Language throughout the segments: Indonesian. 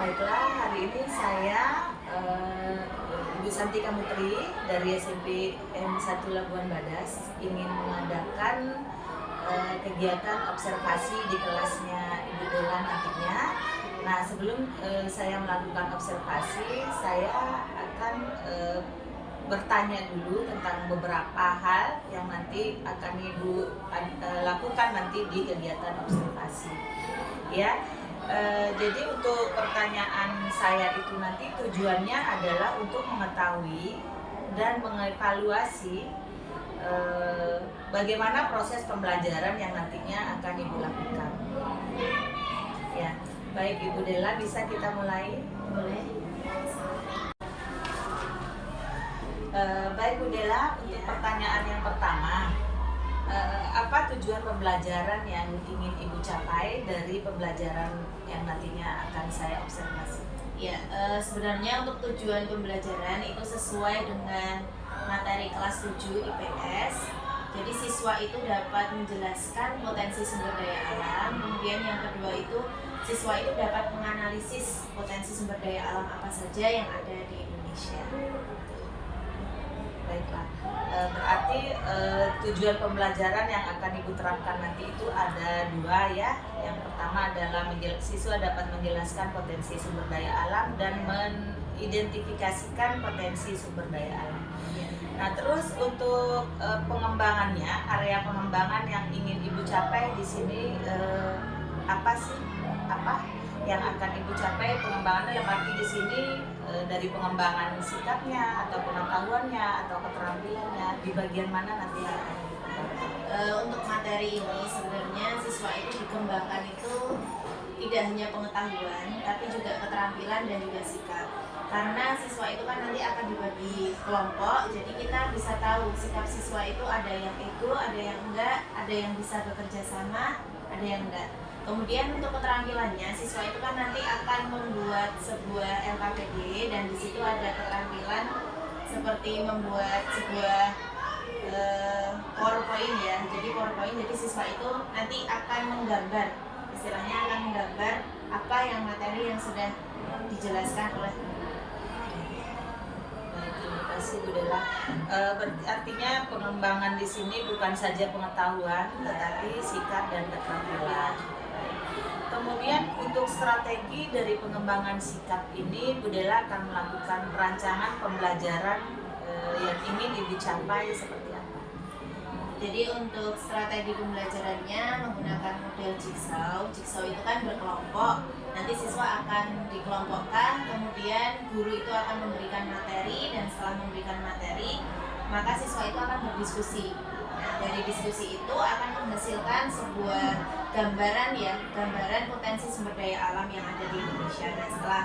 Baiklah, hari ini saya Ibu Santika Mutri dari SMP N1 Labuan Badas ingin mengadakan kegiatan observasi di kelasnya Ibu Dela nantinya. Nah, sebelum saya melakukan observasi, saya akan bertanya dulu tentang beberapa hal yang nanti akan Ibu lakukan nanti di kegiatan observasi. Ya. Jadi untuk pertanyaan saya itu nanti tujuannya adalah untuk mengetahui dan mengevaluasi bagaimana proses pembelajaran yang nantinya akan Ibu lakukan. Ya, baik Ibu Dela, bisa kita mulai? Boleh. Baik Bu Dela, untuk pertanyaan yang pertama, apa tujuan pembelajaran yang ingin Ibu capai dari pembelajaran yang nantinya akan saya observasi? Ya, sebenarnya untuk tujuan pembelajaran itu sesuai dengan materi kelas 7 IPS. Jadi siswa itu dapat menjelaskan potensi sumber daya alam. Kemudian yang kedua itu siswa itu dapat menganalisis potensi sumber daya alam apa saja yang ada di Indonesia. Baiklah, berarti tujuan pembelajaran yang akan Ibu terapkan nanti itu ada dua ya. Yang pertama adalah siswa dapat menjelaskan potensi sumber daya alam dan mengidentifikasikan potensi sumber daya alam. Nah, terus untuk pengembangannya, area pengembangan yang ingin Ibu capai di sini apa sih? Apa yang akan Ibu capai pengembangannya? Yang arti di sini dari pengembangan sikapnya atau pengetahuannya atau keterampilannya, di bagian mana nanti yang akan dikembangkan? Untuk materi ini sebenarnya siswa itu dikembangkan itu tidak hanya pengetahuan tapi juga keterampilan dan juga sikap. Karena siswa itu kan nanti akan dibagi kelompok, jadi kita bisa tahu sikap siswa itu ada yang ego, ada yang enggak, ada yang bisa bekerja sama, ada yang enggak. Kemudian untuk keterampilannya, siswa itu kan nanti akan membuat sebuah LKPD dan di situ ada keterampilan seperti membuat sebuah PowerPoint ya. Jadi PowerPoint, jadi siswa itu nanti akan menggambar, istilahnya akan menggambar apa yang materi yang sudah dijelaskan oleh Terima kasih Bu Dela. Artinya pengembangan di sini bukan saja pengetahuan, tetapi sikap dan keterampilan. Kemudian untuk strategi dari pengembangan sikap ini, Bu Dela akan melakukan perancangan pembelajaran yang ingin Ibu capai seperti apa? Jadi untuk strategi pembelajarannya menggunakan model jigsaw. Jigsaw itu kan berkelompok. Nanti siswa akan dikelompokkan, kemudian guru itu akan memberikan materi, dan setelah memberikan materi, maka siswa itu akan berdiskusi. Nah, dari diskusi itu akan menghasilkan sebuah gambaran ya, gambaran potensi sumber daya alam yang ada di Indonesia. Nah, setelah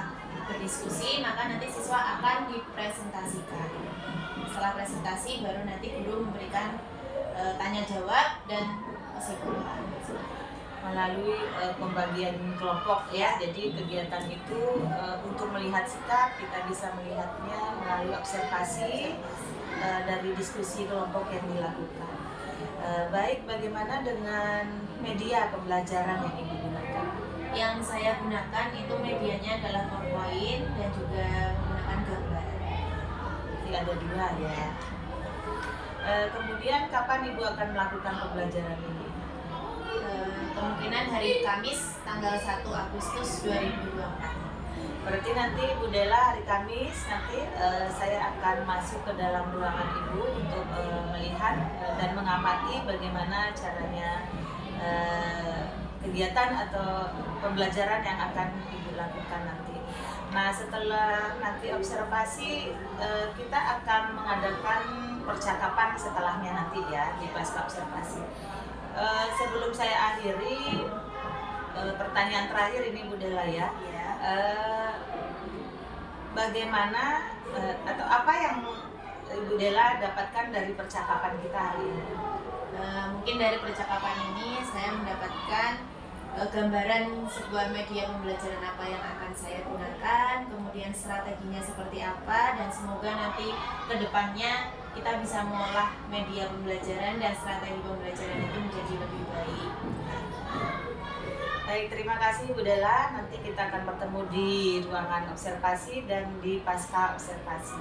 berdiskusi, maka nanti siswa akan dipresentasikan. Setelah presentasi, baru nanti guru memberikan tanya jawab dan kesimpulan melalui pembagian kelompok ya. Jadi kegiatan itu untuk melihat sikap, kita bisa melihatnya melalui observasi dari diskusi kelompok yang dilakukan. Baik, bagaimana dengan media pembelajaran yang Ibu gunakan? Yang saya gunakan itu medianya adalah PowerPoint dan juga menggunakan gambar. Jadi ada dua ya. Kemudian kapan Ibu akan melakukan pembelajaran ini? Kemungkinan hari Kamis tanggal 1 Agustus 2024. Berarti nanti Bu Dela hari Kamis nanti saya akan masuk ke dalam ruangan Ibu untuk melihat dan mengamati bagaimana caranya kegiatan atau pembelajaran yang akan Ibu lakukan nanti. Nah, setelah nanti observasi, kita akan mengadakan percakapan setelahnya nanti ya di pasca observasi. Sebelum saya akhiri, pertanyaan terakhir ini Bu Dela ya. Bagaimana atau apa yang Ibu Dela dapatkan dari percakapan kita hari ini? Mungkin dari percakapan ini saya mendapatkan gambaran sebuah media pembelajaran apa yang akan saya gunakan, kemudian strateginya seperti apa, dan semoga nanti kedepannya kita bisa mengolah media pembelajaran dan strategi pembelajaran itu menjadi lebih baik. Baik, terima kasih Bu Della. Nanti kita akan bertemu di ruangan observasi dan di pasca observasi.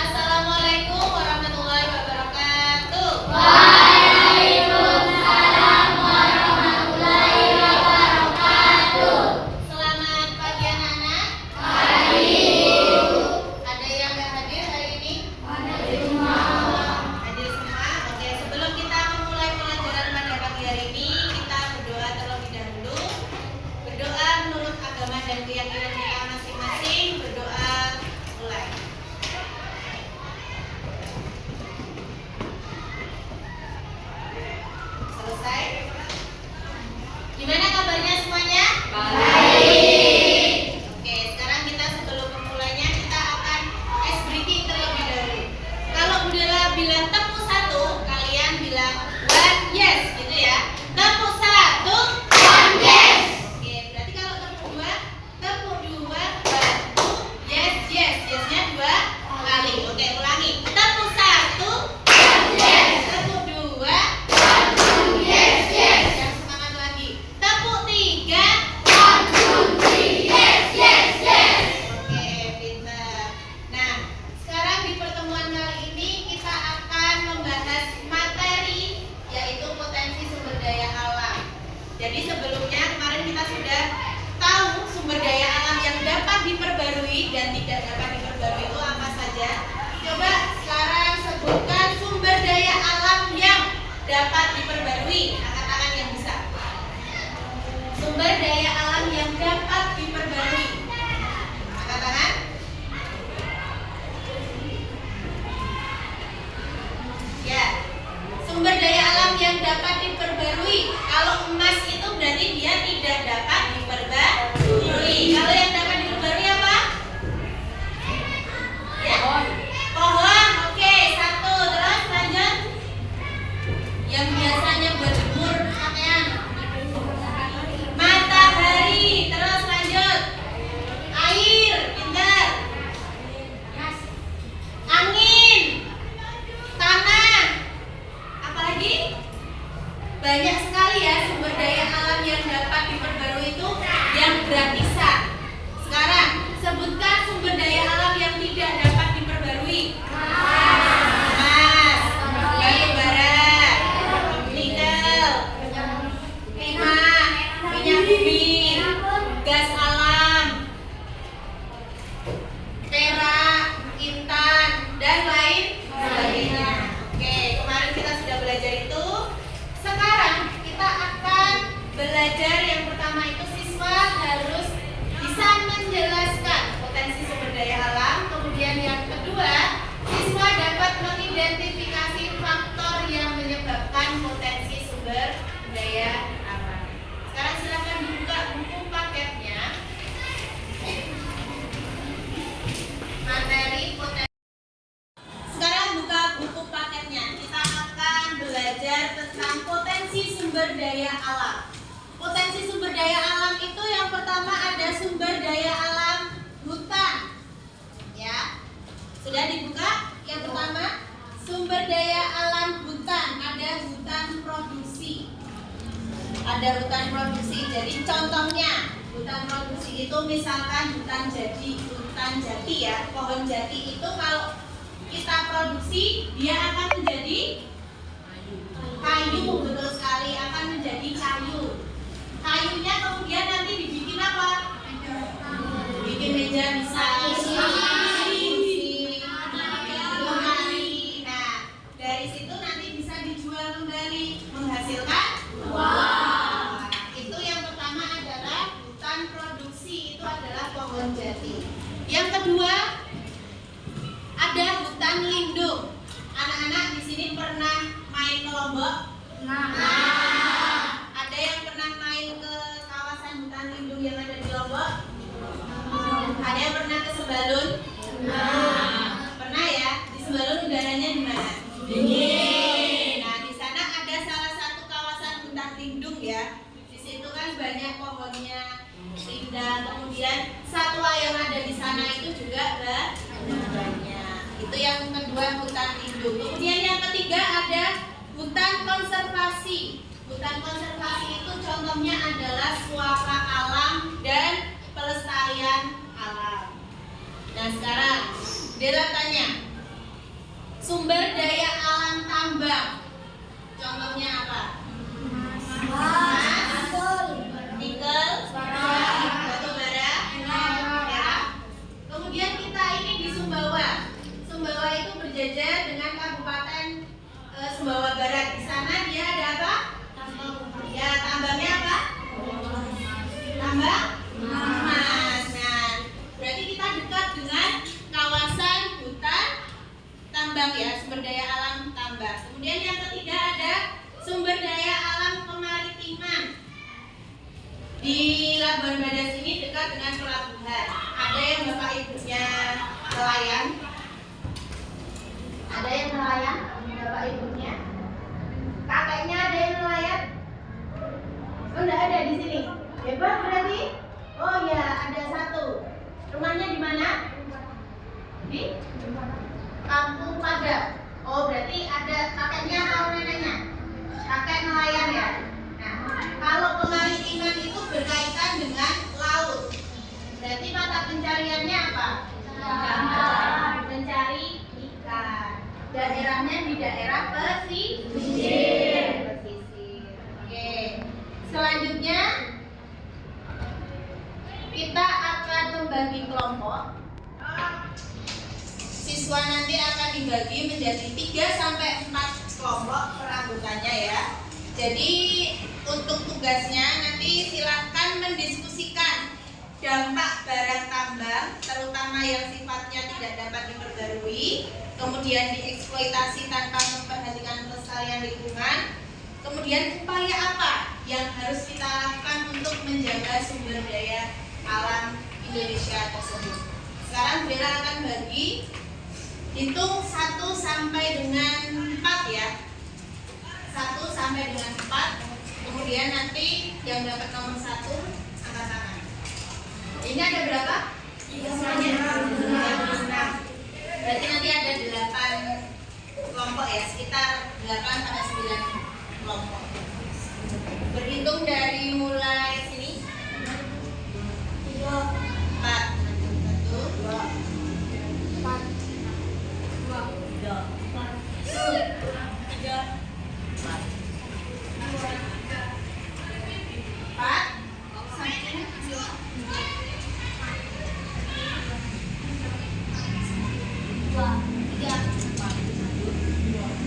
Assalamualaikum warahmatullahi wabarakatuh. Selamat pagi anak-anak. Ada yang nggak hadir hari ini? Hadir semua. Oke, sebelum kita memulai pelajaran pada pagi hari ini, kita berdoa terlebih dahulu. Berdoa menurut agama dan keyakinan kita masing-masing. Berdoa mulai. Selesai? Gimana kabarnya semuanya? Baik. Oke, sekarang kita sebelum memulainya kita akan ice breaking terlebih dahulu. Kalau Bu Della bilang tepuk satu, kalian bilang one yes gitu ya. Tepuk satu, one yes. Oke, berarti kalau tepuk dua one two yes yes. Yesnya dua kali. Oke, ulangi. Tepuk satu, one yes. Tepuk dua, one two yes yes. Yang semangat lagi. Tepuk tiga, one two three yes yes yes. Oke, pintar. Nah, sekarang di pertemuan kali ini kita akan membahas materi yaitu potensi sumber daya alam. Jadi sebelumnya kemarin kita sudah tahu sumber daya alam yang dapat diperbarui dan tidak dapat diperbarui itu apa saja. Coba sekarang sebutkan sumber daya alam yang dapat diperbarui. Angkat tangan yang bisa. Sumber daya alam yang dapat diperbarui. Angkat tangan. Ya, sumber daya alam yang dapat diperbarui. Kalau emas itu berarti dia tidak dapat diperbarui. Kalau yang dapat diperbarui apa? Ya. Pohon. Oke, satu. Terus lanjut. Yang biasanya berjemur pakaian. Matahari. Terus lanjut. Air. Pintar. Angin. Tanah. Apalagi? Banyak sekali ya sumber daya alam yang dapat diperbarui itu yang gratisan. Sekarang sebutkan sumber daya alam yang tidak dapat diperbarui. Emas, batu bara, nikel, timah, minyak bumi, gas alam, perak, intan, dan lain sebagainya. Oke, kemarin kita sudah belajar itu. Sekarang kita akan belajar yang pertama itu siswa harus bisa menjelaskan potensi sumber daya alam. Kemudian yang kedua, siswa dapat mengidentifikasi faktor yang menyebabkan potensi sumber daya alam. Sekarang silakan dibuka buku paketnya. Materi potensi. Sekarang buka buku paketnya. Kita akan belajar tentang potensi sumber daya alam. Potensi sumber daya alam itu yang pertama ada sumber daya alam hutan. Ya. Sudah dibuka? Yang pertama, sumber daya alam hutan. Ada hutan produksi. Ada hutan produksi. Jadi contohnya, hutan produksi itu misalkan hutan jati ya. Pohon jati itu kalau kita produksi dia akan menjadi kayu, betul sekali, akan menjadi kayu. Kayunya kemudian nanti dibikin apa? Bikin meja bisa, kursi, lemari. Nah, dari situ nanti bisa dijual kembali, menghasilkan uang. Itu yang pertama adalah hutan produksi, itu adalah pohon jati. Yang kedua ada hutan lindung. Anak-anak di sini pernah main ke Lombok? Nah, ada yang pernah main ke kawasan hutan lindung yang ada di Lombok? Ada yang pernah ke Sembalun? Pernah ya? Di Sembalun udaranya di mana? Dingin. Nah, di sana ada salah satu kawasan hutan lindung ya. Di situ kan banyak pohonnya, indah. Kemudian satwa yang ada di sana itu juga banyak. Itu yang kedua, hutan lindung. Kemudian yang ketiga ada hutan konservasi. Hutan konservasi itu contohnya adalah suaka alam dan pelestarian alam. Nah sekarang Dela tanya, sumber daya alam tambang, contohnya apa? Emas, nikel, batu bara, perak. Kemudian kita ini di Sumbawa. Sumbawa itu berjajar dengan Kabupaten Sumbawa Barat. Di sana dia ada apa? Ya, tambangnya apa? Tambang emas. Nah, berarti kita dekat dengan kawasan hutan tambang ya, sumber daya alam tambang. Kemudian yang ketiga ada sumber daya alam kemaritiman. Di Labuan Badas ini dekat dengan pelabuhan. Ada yang bapak ibunya nelayan? Ada yang nelayan? Bapak ibunya? Kakeknya ada yang nelayan? Oh, enggak ada di sini. Hebat berarti? Oh ya, ada satu. Rumahnya di mana? Di Kampung Padang. Oh, berarti ada kakeknya atau neneknya? Kakek nelayan ya. Nah, kalau kemaritiman itu berkaitan dengan laut. Berarti mata pencariannya apa? Mencari ikan. Daerahnya di daerah pesisir. Oke. Selanjutnya kita akan membagi kelompok. Siswa nanti akan dibagi menjadi 3 sampai 4 kelompok per anggotanya ya. Jadi untuk tugasnya nanti silahkan mendiskusikan dampak barang tambang, terutama yang sifatnya tidak dapat diperbarui, kemudian dieksploitasi tanpa memperhatikan pelestarian lingkungan, kemudian upaya apa yang harus kita lakukan untuk menjaga sumber daya alam Indonesia tersebut. Sekarang Bella akan bagi, hitung 1 sampai dengan 4 ya. 1 sampai dengan 4. Kemudian nanti yang dapat nomor 1 angkat tangan. Ini ada berapa? Semuanya 6. Berarti nanti ada 8 kelompok ya, sekitar 8 sampai 9 kelompok. Berhitung dari mulai sini. 4. 1, 2, 4, 2, 3, 4.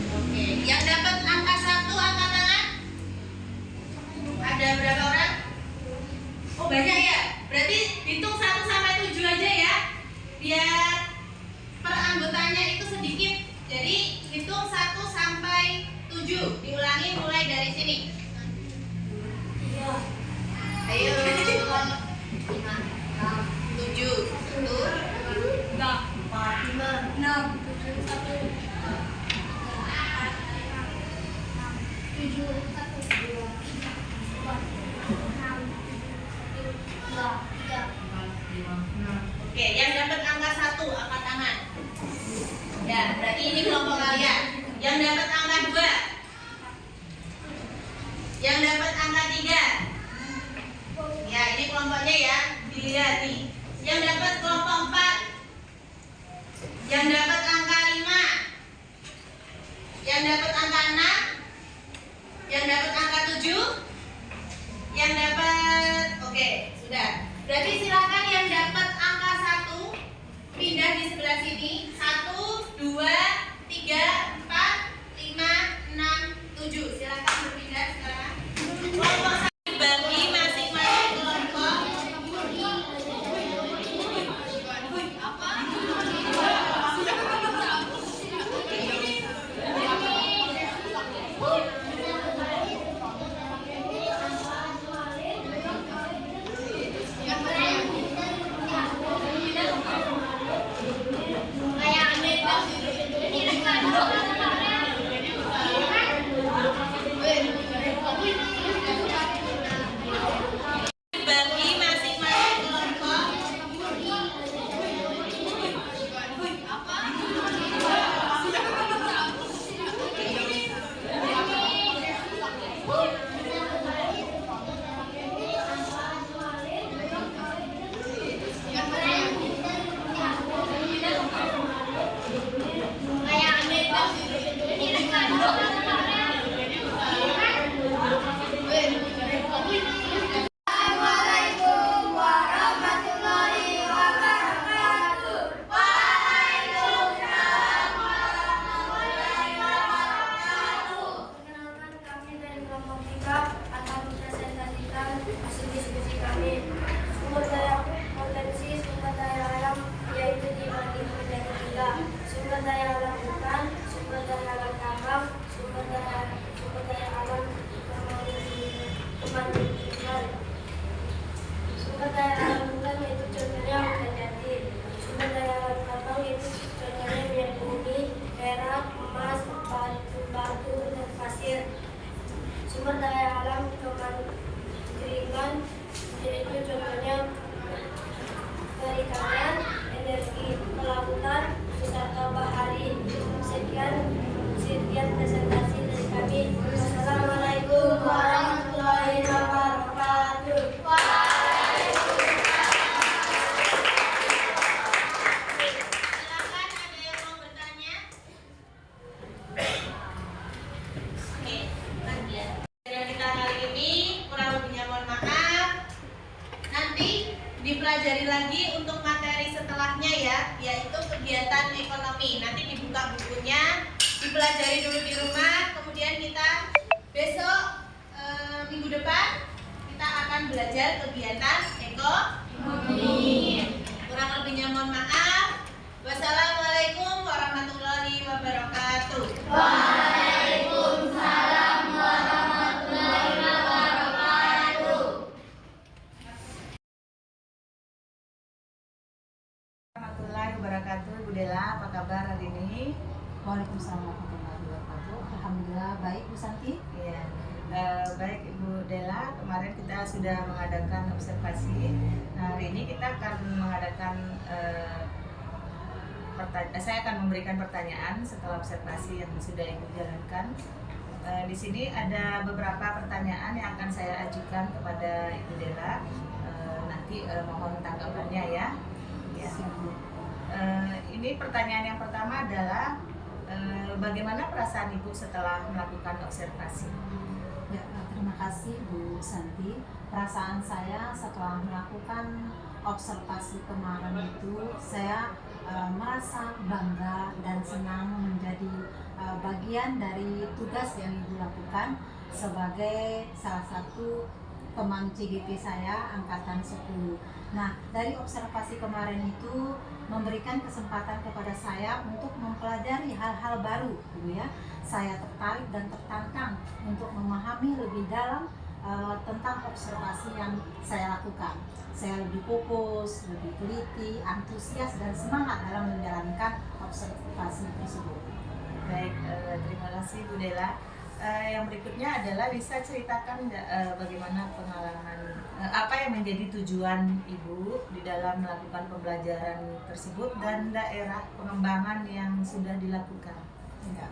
Oke, yang dapat angka 1 angkat tangan. Ada berapa orang? Oh banyak ya. Berarti hitung 1 sampai 7 aja ya. Biar per anggotanya itu sedikit. Jadi hitung 1 sampai 7. Diulangi mulai dari sini. Ayo. 5, 6, 7, 1, 2, 3, 4, 5, 6, 7, 1. 7, 1, 2, 3, 4, 5, 6. Oke, yang dapat angka 1 angkat tangan. Ya, berarti ini kelompok kalian. Yang dapat angka 2. Yang dapat angka 3. Ya, ini kelompoknya ya, dilihat nih. Yang dapat kelompok 4. Yang dapat angka 5. Yang dapat angka 6. Yang dapat angka 7. Yang dapat, oke, sudah. Berarti silakan yang dapat angka 1 pindah di sebelah sini. 1, 2, 3, 4, 5, 6, 7. Silakan berpindah sekarang. Kelompok 1 dibagi masing-masing kelompok. Kayak Amerika. kita akan mempresentasikan hasil diskusi kami. Sumber daya potensi, sumber daya alam yaitu dibagi menjadi 3. Sumber daya alam hutan, sumber daya alam tambang, sumber daya alam kemanusiaan. Sumber daya alam hutan yaitu contohnya hutan jati. Sumber daya alam tambang yaitu contohnya minyak bumi, perak, emas, batu, dan pasir. Sumber daya alam keringan yaitu contohnya perikanan, energi, kelautan, wisata bahari. Sekian presentasi dari kami. Wassalamualaikum warahmatullahi wabarakatuh. Silakan, ada yang mau bertanya? Oke, bagian kita kali ini kurang lebihnya mohon maaf. Nanti dipelajari lagi untuk materi setelahnya ya, yaitu kegiatan ekonomi. Nanti dibuka bukunya, dipelajari dulu di rumah, kemudian kita besok minggu depan kita akan belajar kegiatan ekonomi. Kurang lebihnya mohon maaf. Wassalamualaikum warahmatullahi wabarakatuh. Waalaikumsalam warahmatullahi wabarakatuh. Warahmatullahi wabarakatuh. Bu Dela, apa kabar hari ini? Waalaikumsalam warahmatullahi wabarakatuh. Alhamdulillah baik, Bu Santi. Iya. Baik Ibu Dela, kemarin kita sudah mengadakan observasi. Nah, hari ini kita akan mengadakan saya akan memberikan pertanyaan setelah observasi yang sudah Ibu jalankan. Di sini ada beberapa pertanyaan yang akan saya ajukan kepada Ibu Dela. Nanti mohon tanggapannya ya. Ya. Ini pertanyaan yang pertama adalah bagaimana perasaan Ibu setelah melakukan observasi? Ya, terima kasih Bu Santi. Perasaan saya setelah melakukan observasi kemarin itu, saya merasa bangga dan senang menjadi bagian dari tugas yang Ibu lakukan sebagai salah satu teman CGP saya angkatan 10. Nah, dari observasi kemarin itu memberikan kesempatan kepada saya untuk mempelajari hal-hal baru, gitu ya. Saya tertarik dan tertantang untuk memahami lebih dalam tentang observasi yang saya lakukan. Saya lebih fokus, lebih teliti, antusias dan semangat dalam menjalankan observasi tersebut. Baik, terima kasih Bu Dela. Yang berikutnya adalah bisa ceritakan bagaimana pengalaman, apa yang menjadi tujuan Ibu di dalam melakukan pembelajaran tersebut dan daerah pengembangan yang sudah dilakukan. Ya.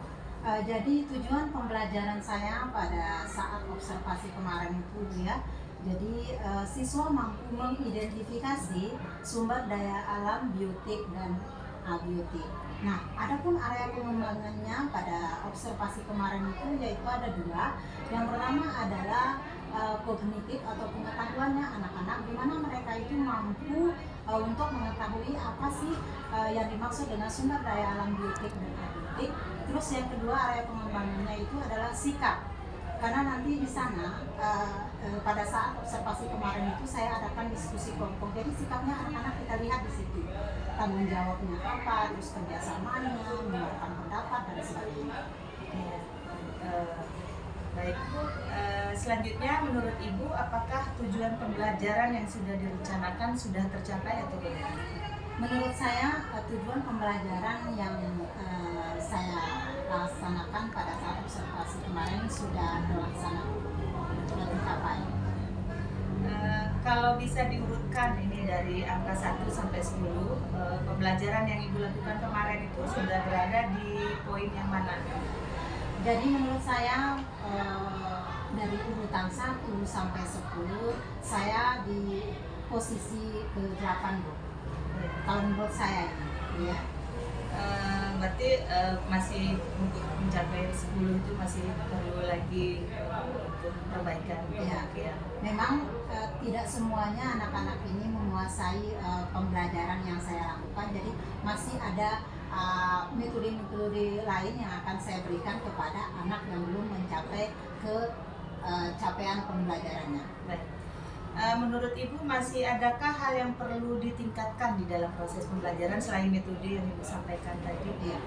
Jadi tujuan pembelajaran saya pada saat observasi kemarin itu ya, jadi siswa mampu mengidentifikasi sumber daya alam biotik dan abiotik. Nah, adapun area pengembangannya pada observasi kemarin itu yaitu ada 2. Yang pertama adalah kognitif atau pengetahuannya anak-anak, di mana mereka itu mampu untuk mengetahui apa sih yang dimaksud dengan sumber daya alam biotik dan abiotik. Terus yang kedua area pengembangannya itu adalah sikap. Karena nanti di sana pada saat observasi kemarin itu saya adakan diskusi kelompok. Jadi sikapnya anak-anak kita lihat di situ. Tanggung jawabnya apa, terus kerjasamanya, mengeluarkan pendapat dan sebagainya. Baik Bu, selanjutnya menurut Ibu apakah tujuan pembelajaran yang sudah direncanakan sudah tercapai atau belum? Menurut saya tujuan pembelajaran yang saya laksanakan pada saat observasi kemarin sudah terlaksana, sudah tercapai. Kalau bisa diurutkan ini dari angka 1 sampai 10, pembelajaran yang Ibu lakukan kemarin itu sudah berada di poin yang mana? Jadi menurut saya dari urutan 1 sampai 10 saya di posisi ke-8 Bu. Kalau menurut saya ini ya. Berarti masih untuk mencapai 10 itu masih perlu lagi untuk perbaikan ya. Memang tidak semuanya anak-anak ini menguasai pembelajaran yang saya lakukan, jadi masih ada metode-metode lain yang akan saya berikan kepada anak yang belum mencapai ke capaian pembelajarannya. Baik. Menurut Ibu masih adakah hal yang perlu ditingkatkan di dalam proses pembelajaran selain metode yang Ibu sampaikan tadi? Ya.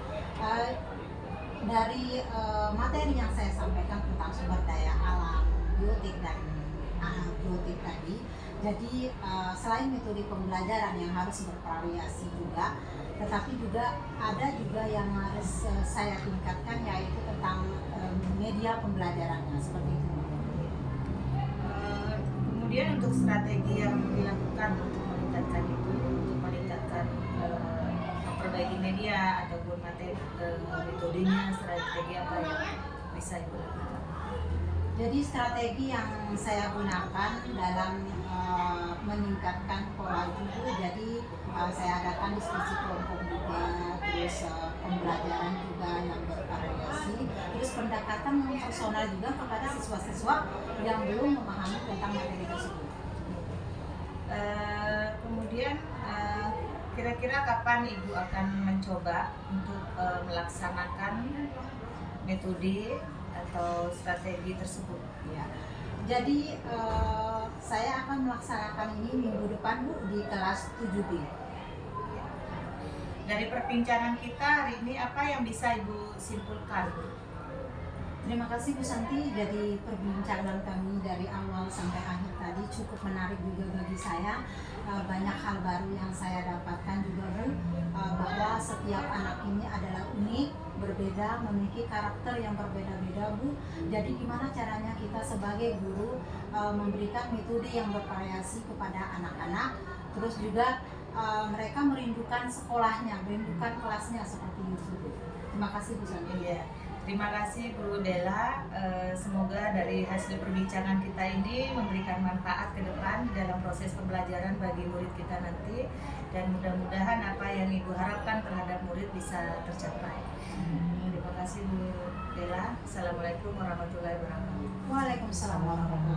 Dari materi yang saya sampaikan tentang sumber daya alam, biotik dan biotik tadi, jadi selain metode pembelajaran yang harus bervariasi juga, tetapi juga ada juga yang harus saya tingkatkan, yaitu tentang media pembelajarannya seperti itu. Kemudian untuk strategi yang dilakukan untuk meningkatkan itu, untuk meningkatkan memperbaiki media ataupun materi metodenya, strategi apa yang bisa Ibu lakukan? Jadi strategi yang saya gunakan dalam meningkatkan pola itu, jadi saya adakan diskusi kelompok juga, terus pembelajaran juga yang bervariasi, terus pendekatan personal juga kepada siswa-siswa yang belum memahami tentang materi tersebut. Kemudian kira-kira kapan Ibu akan mencoba untuk melaksanakan metode atau strategi tersebut? Ya. Jadi saya akan melaksanakan ini minggu depan Bu di kelas 7B. Dari perbincangan kita hari ini apa yang bisa Ibu simpulkan? Terima kasih Bu Santi. Jadi perbincangan kami dari awal sampai akhir tadi cukup menarik juga bagi saya. Banyak hal baru yang saya dapatkan juga Bu, bahwa setiap anak ini adalah unik, berbeda, memiliki karakter yang berbeda-beda Bu. Jadi gimana caranya kita sebagai guru memberikan metode yang bervariasi kepada anak-anak, terus juga mereka merindukan sekolahnya, merindukan kelasnya seperti itu Bu. Terima kasih Bu Santi. Iya. Terima kasih Bu Della, semoga dari hasil perbincangan kita ini memberikan manfaat ke depan dalam proses pembelajaran bagi murid kita nanti, dan mudah-mudahan apa yang Ibu harapkan terhadap murid bisa tercapai. Terima kasih Bu Della. Assalamualaikum warahmatullahi wabarakatuh. Waalaikumsalam warahmatullahi wabarakatuh.